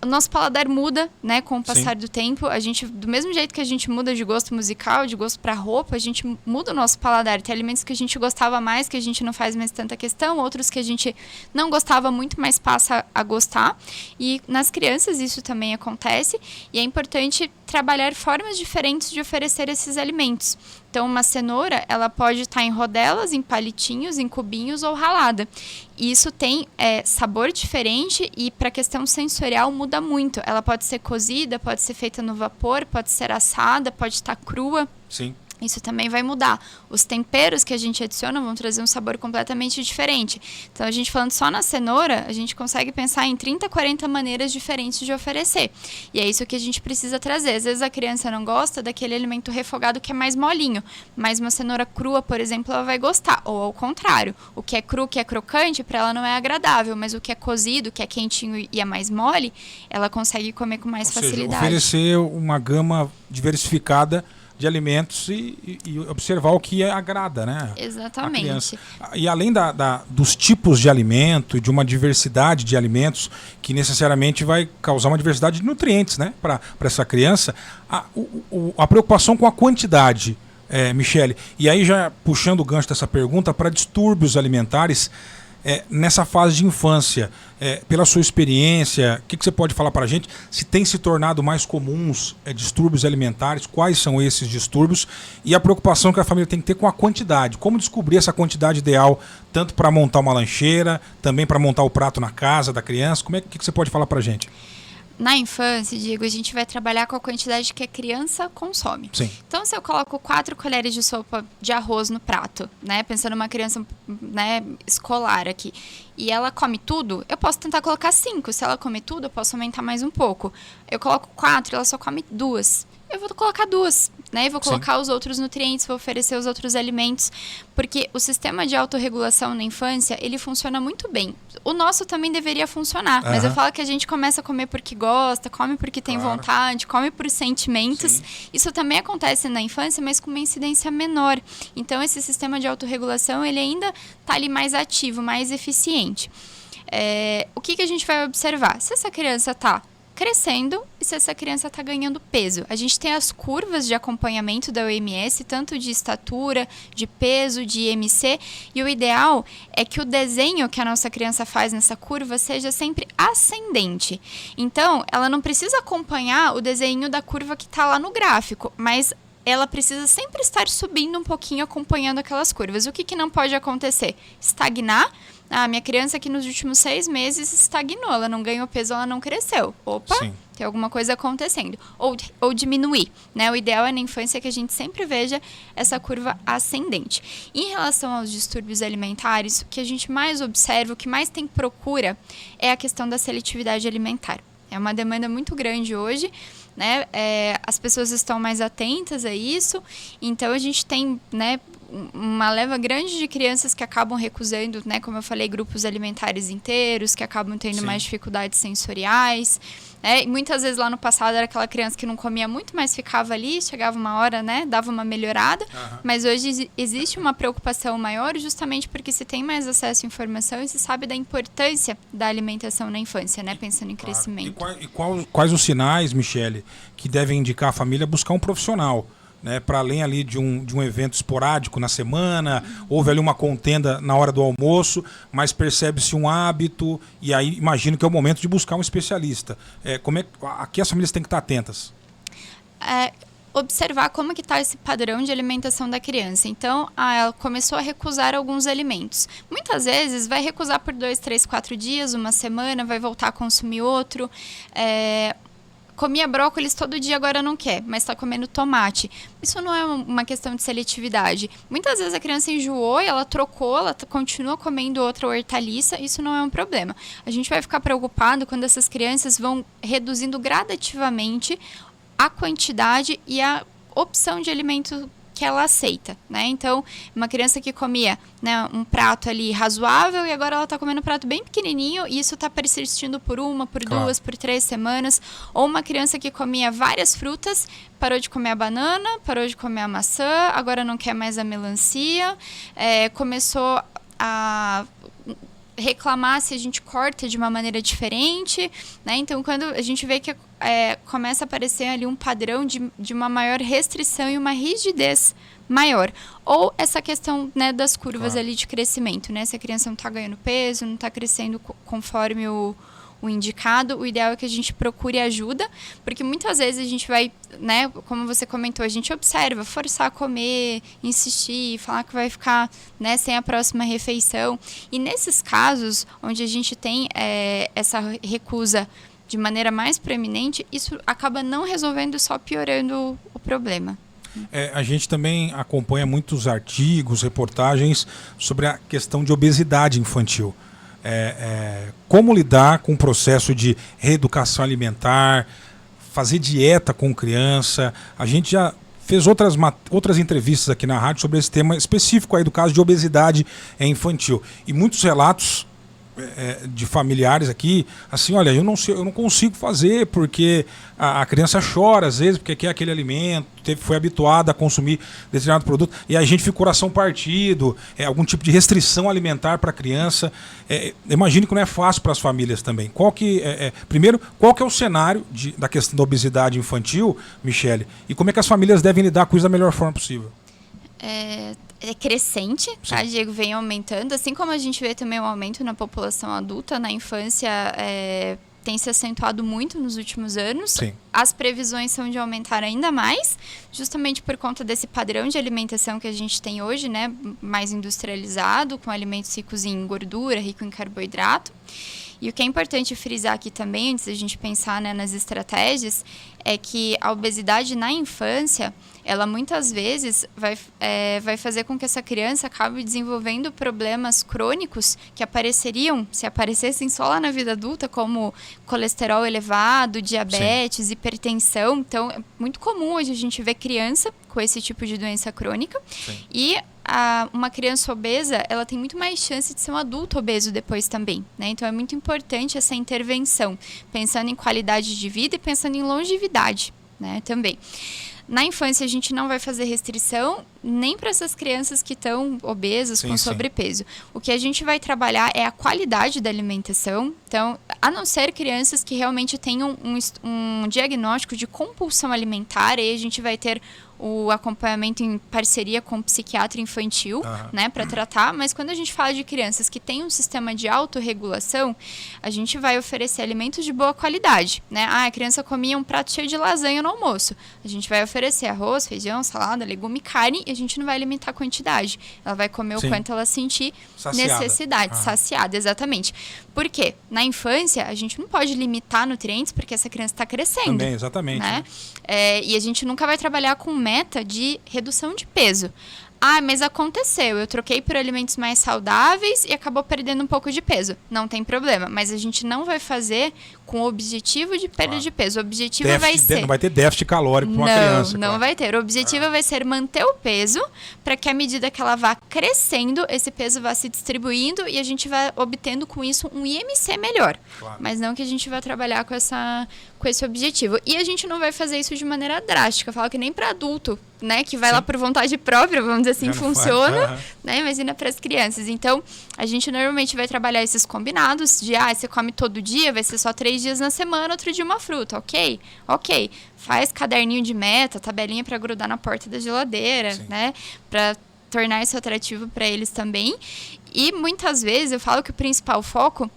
O nosso paladar muda, né, com o passar do tempo. A gente, do mesmo jeito que a gente muda de gosto musical, de gosto para roupa, a gente muda o nosso paladar. Tem alimentos que a gente gostava mais, que a gente não faz mais tanta questão, outros que a gente não gostava muito, mas passa a gostar. E nas crianças isso também acontece, e é importante trabalhar formas diferentes de oferecer esses alimentos. Então, uma cenoura, ela pode estar em rodelas, em palitinhos, em cubinhos ou ralada. E isso tem sabor diferente, e para a questão sensorial muda muito. Ela pode ser cozida, pode ser feita no vapor, pode ser assada, pode estar crua. Isso também vai mudar. Os temperos que a gente adiciona vão trazer um sabor completamente diferente. Então, a gente falando só na cenoura, a gente consegue pensar em 30, 40 maneiras diferentes de oferecer. E é isso que a gente precisa trazer. Às vezes a criança não gosta daquele alimento refogado que é mais molinho, mas uma cenoura crua, por exemplo, ela vai gostar. Ou ao contrário, o que é cru, o que é crocante, para ela não é agradável, mas o que é cozido, que é quentinho e é mais mole, ela consegue comer com mais facilidade. Seja, oferecer uma gama diversificada de alimentos e observar o que agrada, né? Exatamente. A criança. E além dos tipos de alimento e de uma diversidade de alimentos que necessariamente vai causar uma diversidade de nutrientes, né? Para essa criança, a preocupação com a quantidade, Michele, e aí já puxando o gancho dessa pergunta para distúrbios alimentares nessa fase de infância, pela sua experiência, o que você pode falar para a gente? Se tem se tornado mais comuns distúrbios alimentares, quais são esses distúrbios e a preocupação que a família tem que ter com a quantidade. Como descobrir essa quantidade ideal, tanto para montar uma lancheira, também para montar o prato na casa da criança? O que você pode falar para a gente? Na infância, Diego, a gente vai trabalhar com a quantidade que a criança consome. Sim. Então, se eu coloco 4 colheres de sopa de arroz no prato, né, pensando numa criança, né, escolar aqui, e ela come tudo, eu posso tentar colocar 5. Se ela comer tudo, eu posso aumentar mais um pouco. Eu coloco 4, ela só come 2. Eu vou colocar 2, né? E vou colocar os outros nutrientes, vou oferecer os outros alimentos, porque o sistema de autorregulação na infância, ele funciona muito bem. O nosso também deveria funcionar, mas eu falo que a gente começa a comer porque gosta, come porque tem vontade, come por sentimentos. Sim. Isso também acontece na infância, mas com uma incidência menor. Então, esse sistema de autorregulação, ele ainda está ali mais ativo, mais eficiente. O que a gente vai observar? Se essa criança está crescendo e se essa criança está ganhando peso. A gente tem as curvas de acompanhamento da OMS, tanto de estatura, de peso, de IMC, e o ideal é que o desenho que a nossa criança faz nessa curva seja sempre ascendente. Então, ela não precisa acompanhar o desenho da curva que está lá no gráfico, mas ela precisa sempre estar subindo um pouquinho, acompanhando aquelas curvas. O que não pode acontecer? Estagnar. Minha criança aqui nos últimos 6 meses estagnou, ela não ganhou peso, ela não cresceu. Opa, sim, tem alguma coisa acontecendo. Ou diminuir, né? O ideal é na infância que a gente sempre veja essa curva ascendente. Em relação aos distúrbios alimentares, o que a gente mais observa, o que mais tem procura é a questão da seletividade alimentar. É uma demanda muito grande hoje, né? As pessoas estão mais atentas a isso, então a gente tem, né, uma leva grande de crianças que acabam recusando, né, como eu falei, grupos alimentares inteiros, que acabam tendo mais dificuldades sensoriais. E muitas vezes lá no passado era aquela criança que não comia muito, mas ficava ali, chegava uma hora, né, dava uma melhorada. Mas hoje existe uma preocupação maior justamente porque se tem mais acesso à informação e se sabe da importância da alimentação na infância, né, pensando em crescimento. E quais os sinais, Michele, que devem indicar a família buscar um profissional? Né, para além ali de um evento esporádico na semana, houve ali uma contenda na hora do almoço, mas percebe-se um hábito e aí imagino que é o momento de buscar um especialista. Aqui as famílias têm que estar atentas. Observar como que está esse padrão de alimentação da criança. Então, ela começou a recusar alguns alimentos. Muitas vezes vai recusar por 2, 3, 4 dias, uma semana, vai voltar a consumir outro. Comia brócolis todo dia, agora não quer, mas está comendo tomate. Isso não é uma questão de seletividade. Muitas vezes a criança enjoou e ela trocou, ela continua comendo outra hortaliça, isso não é um problema. A gente vai ficar preocupado quando essas crianças vão reduzindo gradativamente a quantidade e a opção de alimento que ela aceita, né? Então, uma criança que comia, né, um prato ali razoável e agora ela está comendo um prato bem pequenininho e isso está persistindo por 1, por 2, por 3 semanas. Ou uma criança que comia várias frutas, parou de comer a banana, parou de comer a maçã, agora não quer mais a melancia, começou a reclamar se a gente corta de uma maneira diferente, né? Então, quando a gente vê que começa a aparecer ali um padrão de uma maior restrição e uma rigidez maior. Ou essa questão, né, das curvas ali de crescimento, né? Se a criança não está ganhando peso, não está crescendo conforme o indicado, o ideal é que a gente procure ajuda, porque muitas vezes a gente vai, né, como você comentou, a gente observa, forçar a comer, insistir, falar que vai ficar, né, sem a próxima refeição. E nesses casos, onde a gente tem essa recusa de maneira mais proeminente, isso acaba não resolvendo, só piorando o problema. A gente também acompanha muitos artigos, reportagens sobre a questão de obesidade infantil. Como lidar com o processo de reeducação alimentar, fazer dieta com criança. A gente já fez outras entrevistas aqui na rádio sobre esse tema específico aí do caso de obesidade infantil. E muitos relatos de familiares aqui, assim, olha, eu não consigo fazer porque a criança chora às vezes porque quer aquele alimento, foi habituada a consumir determinado produto e a gente fica com o coração partido, algum tipo de restrição alimentar para a criança. Imagino que não é fácil para as famílias também. Primeiro, qual que é o cenário da questão da obesidade infantil, Michele, e como é que as famílias devem lidar com isso da melhor forma possível? É crescente, tá, Diego? Vem aumentando. Assim como a gente vê também um aumento na população adulta, na infância tem se acentuado muito nos últimos anos. Sim. As previsões são de aumentar ainda mais, justamente por conta desse padrão de alimentação que a gente tem hoje, né? Mais industrializado, com alimentos ricos em gordura, rico em carboidrato. E o que é importante frisar aqui também, antes da gente pensar, né, nas estratégias, é que a obesidade na infância, ela muitas vezes vai fazer com que essa criança acabe desenvolvendo problemas crônicos que apareceriam, se aparecessem só lá na vida adulta, como colesterol elevado, diabetes, hipertensão. Então, é muito comum hoje a gente ver criança com esse tipo de doença crônica. Sim. E uma criança obesa, ela tem muito mais chance de ser um adulto obeso depois também, né? Então é muito importante essa intervenção, pensando em qualidade de vida e pensando em longevidade, né? Também. Na infância a gente não vai fazer restrição nem para essas crianças que estão obesas, com sobrepeso. O que a gente vai trabalhar é a qualidade da alimentação. Então, a não ser crianças que realmente tenham um diagnóstico de compulsão alimentar, aí a gente vai ter o acompanhamento em parceria com o psiquiatra infantil, né, para tratar. Mas quando a gente fala de crianças que têm um sistema de autorregulação, a gente vai oferecer alimentos de boa qualidade, né? A criança comia um prato cheio de lasanha no almoço. A gente vai oferecer arroz, feijão, salada, legume, carne, e a gente não vai alimentar a quantidade. Ela vai comer o quanto ela sentir necessidade, saciada, exatamente. Por quê? Na infância, a gente não pode limitar nutrientes porque essa criança está crescendo. Também, exatamente. Né? E a gente nunca vai trabalhar com meta de redução de peso. Mas aconteceu, eu troquei por alimentos mais saudáveis e acabou perdendo um pouco de peso. Não tem problema, mas a gente não vai fazer com o objetivo de perda de peso. O objetivo vai ser... Não vai ter déficit calórico para uma criança. Não vai ter. O objetivo vai ser manter o peso para que à medida que ela vá crescendo, esse peso vá se distribuindo e a gente vai obtendo com isso um IMC melhor. Claro. Mas não que a gente vai trabalhar com esse objetivo. E a gente não vai fazer isso de maneira drástica. Eu falo que nem para adulto, né, que vai lá por vontade própria, vamos dizer assim, funciona, né, imagina para as crianças. Então, a gente normalmente vai trabalhar esses combinados de, você come todo dia, vai ser só 3 dias na semana, outro dia uma fruta, ok? Faz caderninho de meta, tabelinha para grudar na porta da geladeira, né, para tornar isso atrativo para eles também. E muitas vezes eu falo que o principal foco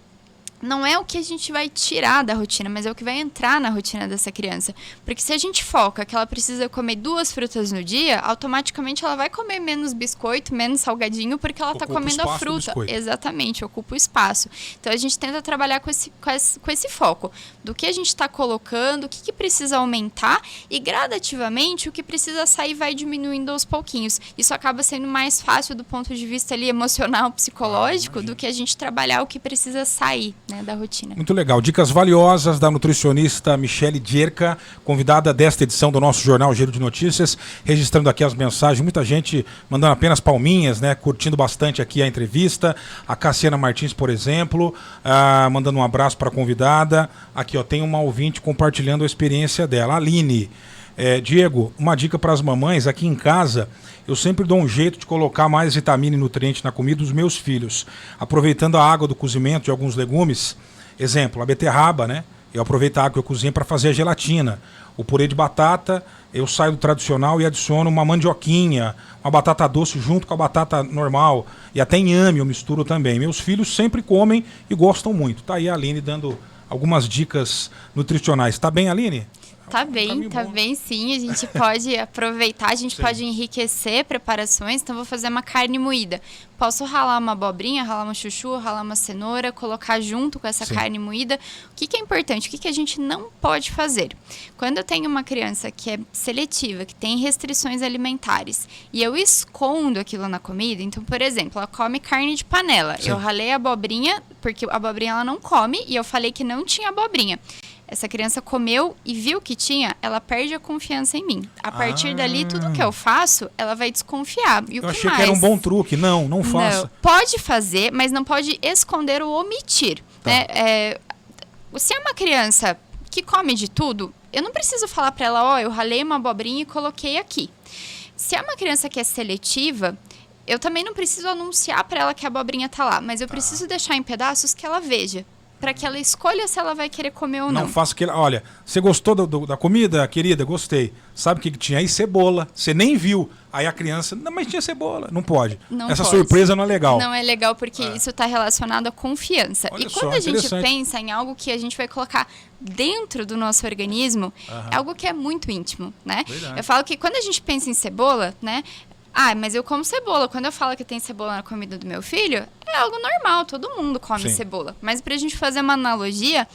não é o que a gente vai tirar da rotina, mas é o que vai entrar na rotina dessa criança. Porque se a gente foca que ela precisa comer 2 frutas no dia, automaticamente ela vai comer menos biscoito, menos salgadinho, porque ela está comendo a fruta. Exatamente, ocupa o espaço. Então a gente tenta trabalhar com esse foco do que a gente está colocando, o que precisa aumentar e gradativamente o que precisa sair vai diminuindo aos pouquinhos. Isso acaba sendo mais fácil do ponto de vista ali, emocional, psicológico, do que a gente trabalhar o que precisa sair, né, da rotina. Muito legal. Dicas valiosas da nutricionista Michele Dierka, convidada desta edição do nosso Jornal Giro de Notícias, registrando aqui as mensagens. Muita gente mandando apenas palminhas, né, curtindo bastante aqui a entrevista. A Cassiana Martins, por exemplo, mandando um abraço para a convidada. Aqui, ó, tem uma ouvinte compartilhando a experiência dela. Aline, Diego, uma dica para as mamães. Aqui em casa, eu sempre dou um jeito de colocar mais vitamina e nutriente na comida dos meus filhos, aproveitando a água do cozimento de alguns legumes. Exemplo, a beterraba, né? Eu aproveito a água que eu cozinho para fazer a gelatina. O purê de batata, eu saio do tradicional e adiciono uma mandioquinha, uma batata doce junto com a batata normal. E até inhame eu misturo também. Meus filhos sempre comem e gostam muito. Tá aí a Aline dando algumas dicas nutricionais. Tá bem, Aline? Tá bem sim, a gente pode aproveitar, a gente Sim. pode enriquecer preparações, então vou fazer uma carne moída. Posso ralar uma abobrinha, ralar uma chuchu, ralar uma cenoura, colocar junto com essa Sim. carne moída. O que é importante? O que a gente não pode fazer? Quando eu tenho uma criança que é seletiva, que tem restrições alimentares, e eu escondo aquilo na comida, então, por exemplo, ela come carne de panela. Sim. Eu ralei a abobrinha, porque a abobrinha ela não come, e eu falei que não tinha abobrinha. Essa criança comeu e viu que tinha, ela perde a confiança em mim. A partir dali, tudo que eu faço, ela vai desconfiar. E o Eu que achei mais? que era um bom truque. Não faça. Não, pode fazer, mas não pode esconder ou omitir. Tá. Né? Se é uma criança que come de tudo, eu não preciso falar para ela, eu ralei uma abobrinha e coloquei aqui. Se é uma criança que é seletiva, eu também não preciso anunciar para ela que a abobrinha tá lá, mas eu preciso deixar em pedaços que ela veja, para que ela escolha se ela vai querer comer ou não. Não faça aquele. Olha, você gostou da comida, querida? Gostei. Sabe o que tinha aí? Cebola. Você nem viu. Aí a criança, não, mas tinha cebola. Não pode. Não Essa pode. surpresa não é legal. Não é legal porque isso está relacionado à confiança. Olha E só, quando a gente interessante. pensa em algo que a gente vai colocar dentro do nosso organismo, é algo que é muito íntimo, né? Verdade. Eu falo que quando a gente pensa em cebola, né? Mas eu como cebola. Quando eu falo que tem cebola na comida do meu filho, é algo normal, todo mundo come Sim. cebola. Mas pra gente fazer uma analogia,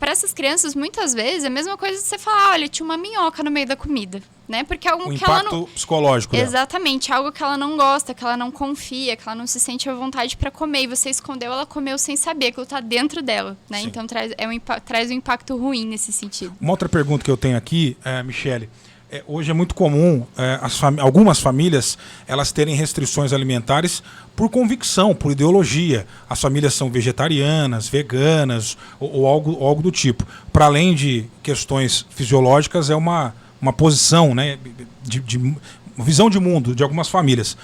para essas crianças, muitas vezes, é a mesma coisa de você falar, olha, tinha uma minhoca no meio da comida, né? Porque é algo O que ela impacto não... psicológico dela. Exatamente, algo que ela não gosta, que ela não confia, que ela não se sente à vontade para comer. E você escondeu, ela comeu sem saber, aquilo tá dentro dela, né? Sim. Então traz um impacto ruim nesse sentido. Uma outra pergunta que eu tenho aqui, Michele, hoje é muito comum algumas famílias elas terem restrições alimentares por convicção, por ideologia. As famílias são vegetarianas, veganas ou algo do tipo. Para além de questões fisiológicas, é uma posição, né, de visão de mundo de algumas famílias.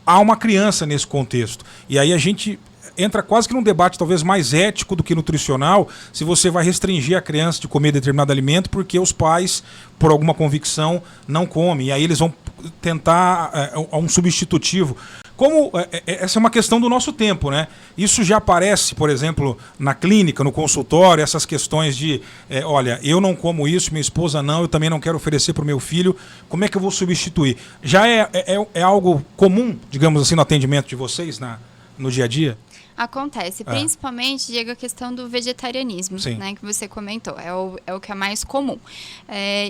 Há uma criança nesse contexto. E aí a gente entra quase que num debate talvez mais ético do que nutricional, se você vai restringir a criança de comer determinado alimento porque os pais, por alguma convicção, não comem. E aí eles vão tentar um substitutivo. Como essa é uma questão do nosso tempo, né? Isso já aparece, por exemplo, na clínica, no consultório, essas questões de, olha, eu não como isso, minha esposa não, eu também não quero oferecer para o meu filho, como é que eu vou substituir? Já é algo comum, digamos assim, no atendimento de vocês no dia a dia? Acontece, principalmente, Diego, a questão do vegetarianismo, né, que você comentou, é o que é mais comum.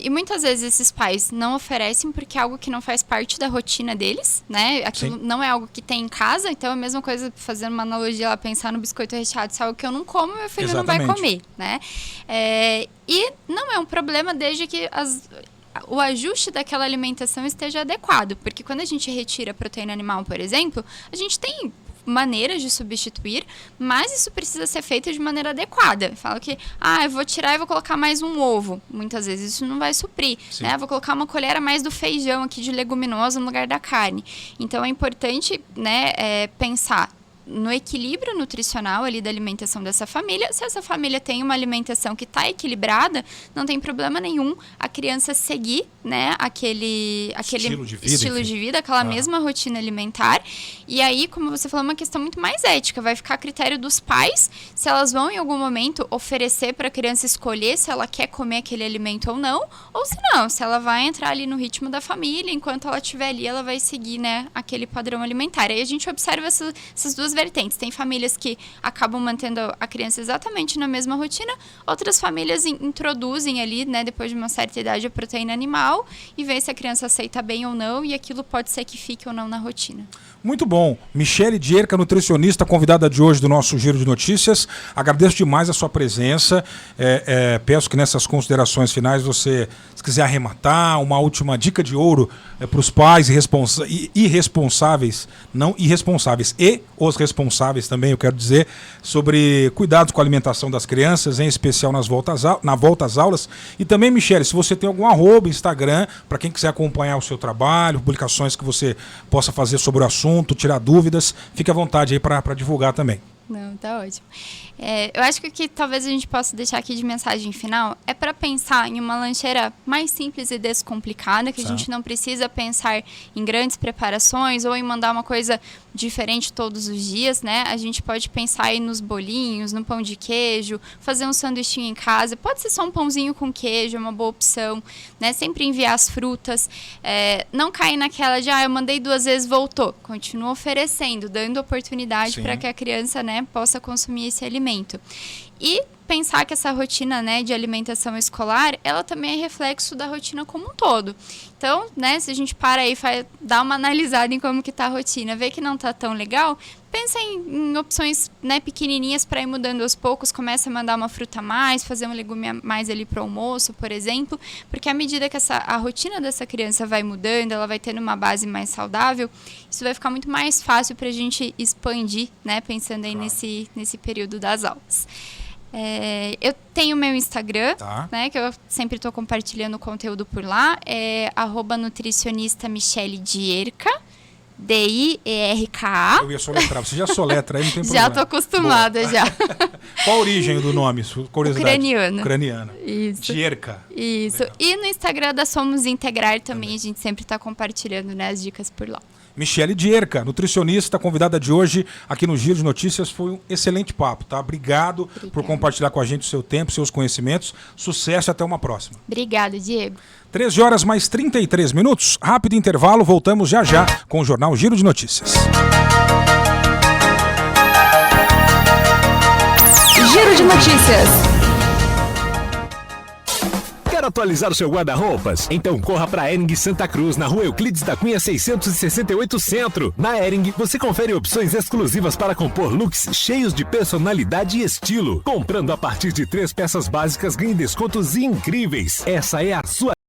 E muitas vezes esses pais não oferecem porque é algo que não faz parte da rotina deles, né? Aquilo não é algo que tem em casa, então é a mesma coisa, fazendo uma analogia lá, pensar no biscoito recheado, se é algo que eu não como, meu filho não vai comer, né? E não é um problema desde que o ajuste daquela alimentação esteja adequado, porque quando a gente retira proteína animal, por exemplo, a gente tem maneiras de substituir, mas isso precisa ser feito de maneira adequada. Falo que, eu vou tirar e vou colocar mais um ovo. Muitas vezes isso não vai suprir, né? Vou colocar uma colher a mais do feijão aqui de leguminosa no lugar da carne. Então é importante, né, pensar no equilíbrio nutricional ali da alimentação dessa família. Se essa família tem uma alimentação que está equilibrada, não tem problema nenhum a criança seguir, né, aquele estilo de vida, aquela mesma rotina alimentar. E aí, como você falou, é uma questão muito mais ética. Vai ficar a critério dos pais se elas vão em algum momento oferecer para a criança escolher se ela quer comer aquele alimento ou não, ou se não, se ela vai entrar ali no ritmo da família, enquanto ela estiver ali, ela vai seguir, né, aquele padrão alimentar. Aí a gente observa essas duas vertentes. Tem famílias que acabam mantendo a criança exatamente na mesma rotina, outras famílias introduzem ali, né, depois de uma certa idade, a proteína animal e vê se a criança aceita bem ou não, e aquilo pode ser que fique ou não na rotina. Muito bom. Michele Dierka, nutricionista, convidada de hoje do nosso Giro de Notícias. Agradeço demais a sua presença. Peço que nessas considerações finais você, se quiser arrematar, uma última dica de ouro para os pais irresponsáveis, não irresponsáveis, e os responsáveis também, eu quero dizer, sobre cuidados com a alimentação das crianças, em especial na volta às aulas. E também, Michele, se você tem algum @ Instagram, para quem quiser acompanhar o seu trabalho, publicações que você possa fazer sobre o assunto, tirar dúvidas, fique à vontade aí para divulgar também. Não, tá ótimo. Eu acho que o que talvez a gente possa deixar aqui de mensagem final é para pensar em uma lancheira mais simples e descomplicada, que a gente não precisa pensar em grandes preparações ou em mandar uma coisa diferente todos os dias, né? A gente pode pensar aí nos bolinhos, no pão de queijo, fazer um sanduichinho em casa. Pode ser só um pãozinho com queijo, é uma boa opção, né? Sempre enviar as frutas. Não cair naquela de, eu mandei 2 vezes, voltou. Continua oferecendo, dando oportunidade para que a criança, né, possa consumir esse alimento. E pensar que essa rotina, né, de alimentação escolar, ela também é reflexo da rotina como um todo. Então, né, se a gente para aí e dá uma analisada em como que tá a rotina, vê que não tá tão legal, pensa em opções, né, pequenininhas para ir mudando aos poucos. Começa a mandar uma fruta a mais, fazer um legume a mais ali para o almoço, por exemplo, porque à medida que a rotina dessa criança vai mudando, ela vai tendo uma base mais saudável, isso vai ficar muito mais fácil para a gente expandir, né, pensando aí nesse período das aulas. Eu tenho meu Instagram, né, que eu sempre estou compartilhando conteúdo por lá, @nutricionista Michele Dierka, Dierka. Eu ia soletrar, você já soletra aí, não tem problema. Já tô acostumada. Boa. Já. Qual a origem do nome? Curiosidade. Ucraniana. Isso. Dierka. Isso. Legal. E no Instagram da Somos Integrar também a gente sempre está compartilhando, né, as dicas por lá. Michele Dierka, nutricionista, convidada de hoje aqui no Giro de Notícias. Foi um excelente papo, tá? Obrigado por compartilhar com a gente o seu tempo, seus conhecimentos. Sucesso e até uma próxima. Obrigada, Diego. 13 horas mais 33 minutos. Rápido intervalo, voltamos já com o Jornal Giro de Notícias. Giro de Notícias. Quer atualizar o seu guarda-roupas? Então corra para a Hering Santa Cruz, na rua Euclides da Cunha 668 Centro. Na Hering, você confere opções exclusivas para compor looks cheios de personalidade e estilo. Comprando a partir de 3 peças básicas, ganhe descontos incríveis. Essa é a sua